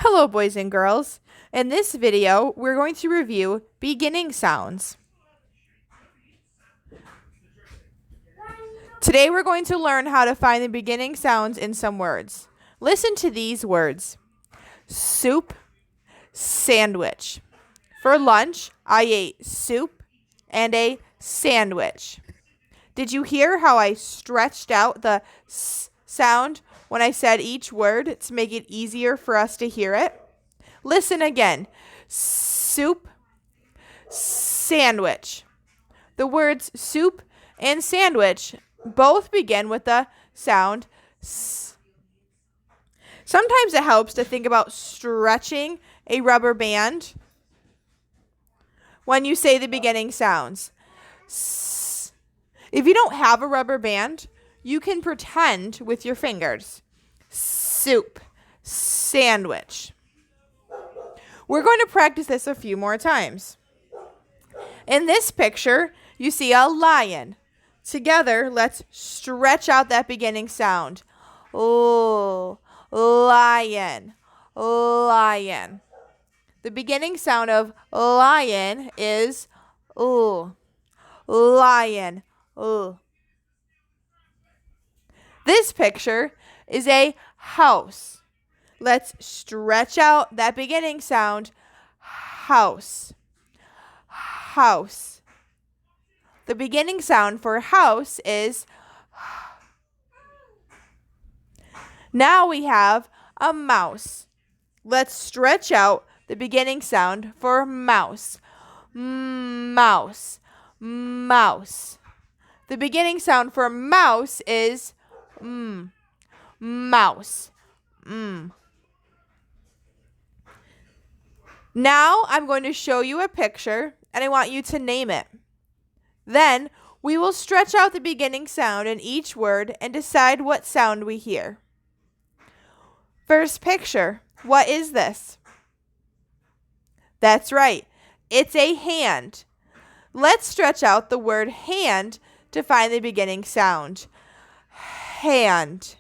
Hello, boys and girls. In this video, we're going to review beginning sounds. Today, we're going to learn how to find the beginning sounds in some words. Listen to these words: soup, sandwich. For lunch, I ate soup and a sandwich. Did you hear how I stretched out the s sound when I said each word to make it easier for us to hear it? Listen again. Soup, sandwich. The words soup and sandwich both begin with the sound s. Sometimes it helps to think about stretching a rubber band when you say the beginning sounds. S. If you don't have a rubber band, you can pretend with your fingers. Soup, sandwich. We're going to practice this a few more times. In this picture, you see a lion. Together, let's stretch out that beginning sound. Oh, lion, lion. The beginning sound of lion is lion, This picture is a house. Let's stretch out that beginning sound. House, house. The beginning sound for house is. Now we have a mouse. Let's stretch out the beginning sound for mouse. Mouse, mouse. The beginning sound for mouse is mouse. Now I'm going to show you a picture and I want you to name it. Then we will stretch out the beginning sound in each word and decide what sound we hear. First picture. What is this? That's right. It's a hand. Let's stretch out the word hand to find the beginning sound. Hand.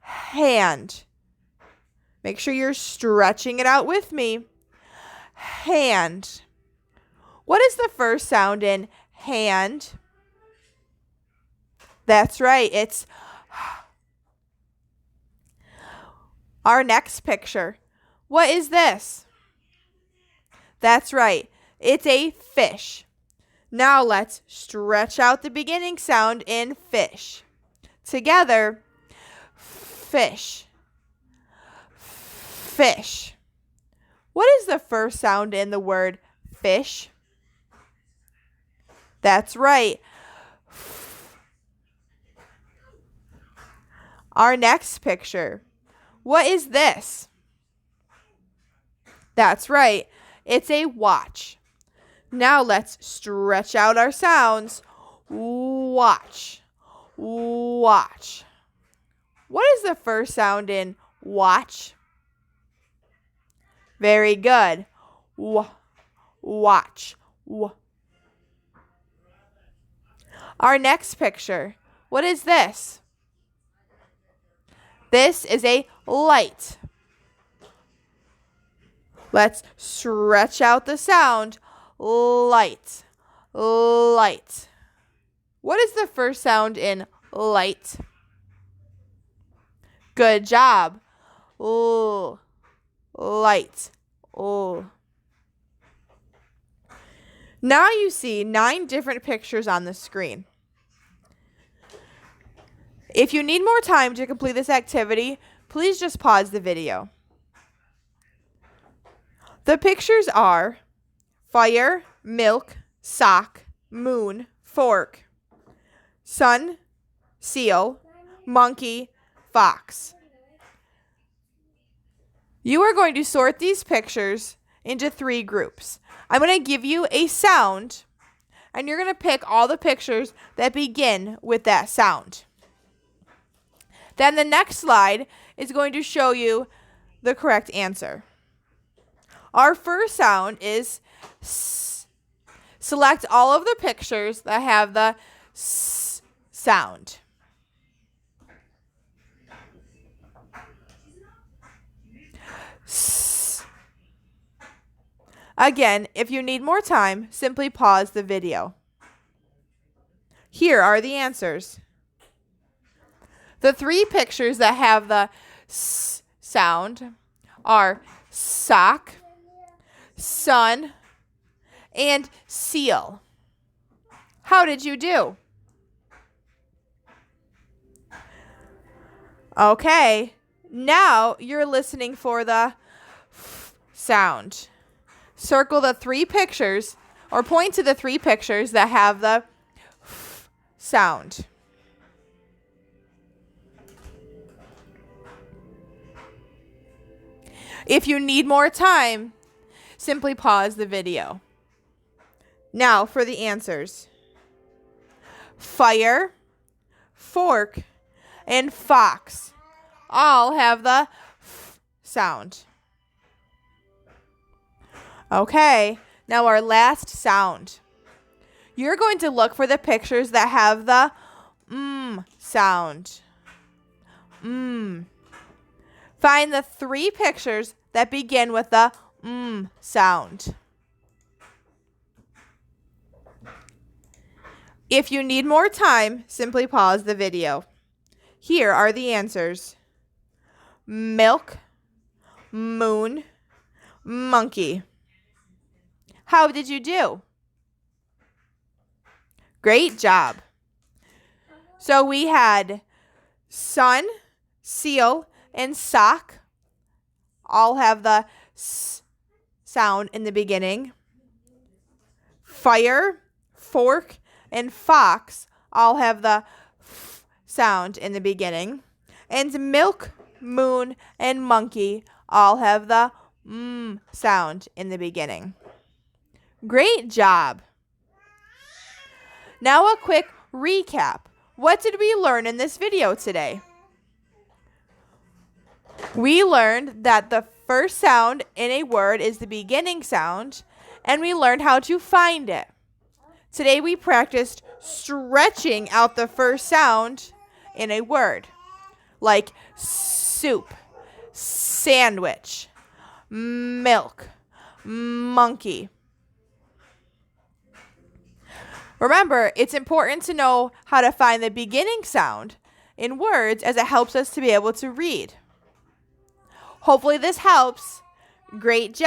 Hand. Make sure you're stretching it out with me. Hand. What is the first sound in hand? That's right. It's our next picture. What is this? That's right. It's a fish. Now let's stretch out the beginning sound in fish. Together, fish. Fish. What is the first sound in the word fish? That's right. Our next picture. What is this? That's right. It's a watch. Now let's stretch out our sounds. Watch. Watch. What is the first sound in watch? Very good. Watch. Our next picture. What is this? This is a light. Let's stretch out the sound. Light. Light. What is the first sound in light? Good job. Light. Now you see 9 different pictures on the screen. If you need more time to complete this activity, please just pause the video. The pictures are fire, milk, sock, moon, fork, sun, seal, monkey, fox. You are going to sort these pictures into 3 groups. I'm going to give you a sound, and you're going to pick all the pictures that begin with that sound. Then the next slide is going to show you the correct answer. Our first sound is S. Select all of the pictures that have the S sound. S. Again, if you need more time, simply pause the video. Here are the answers. The three pictures that have the S sound are sock, sun, and seal. How did you do? Okay, now you're listening for the F sound. Circle the three pictures, or point to the three pictures that have the F sound. If you need more time, simply pause the video. Now for the answers. Fire, fork, and fox all have the F sound. Okay, now our last sound. You're going to look for the pictures that have the sound. Find the three pictures that begin with the sound. If you need more time, simply pause the video. Here are the answers. Milk, moon, monkey. How did you do? Great job. So we had sun, seal, and sock all have the S sound in the beginning. Fire, fork, and fox all have the F sound in the beginning. And milk, moon, and monkey all have the sound in the beginning. Great job. Now a quick recap. What did we learn in this video today? We learned that the first sound in a word is the beginning sound, and we learned how to find it. Today we practiced stretching out the first sound in a word, like soup, sandwich, milk, monkey. Remember, it's important to know how to find the beginning sound in words as it helps us to be able to read. Hopefully this helps. Great job.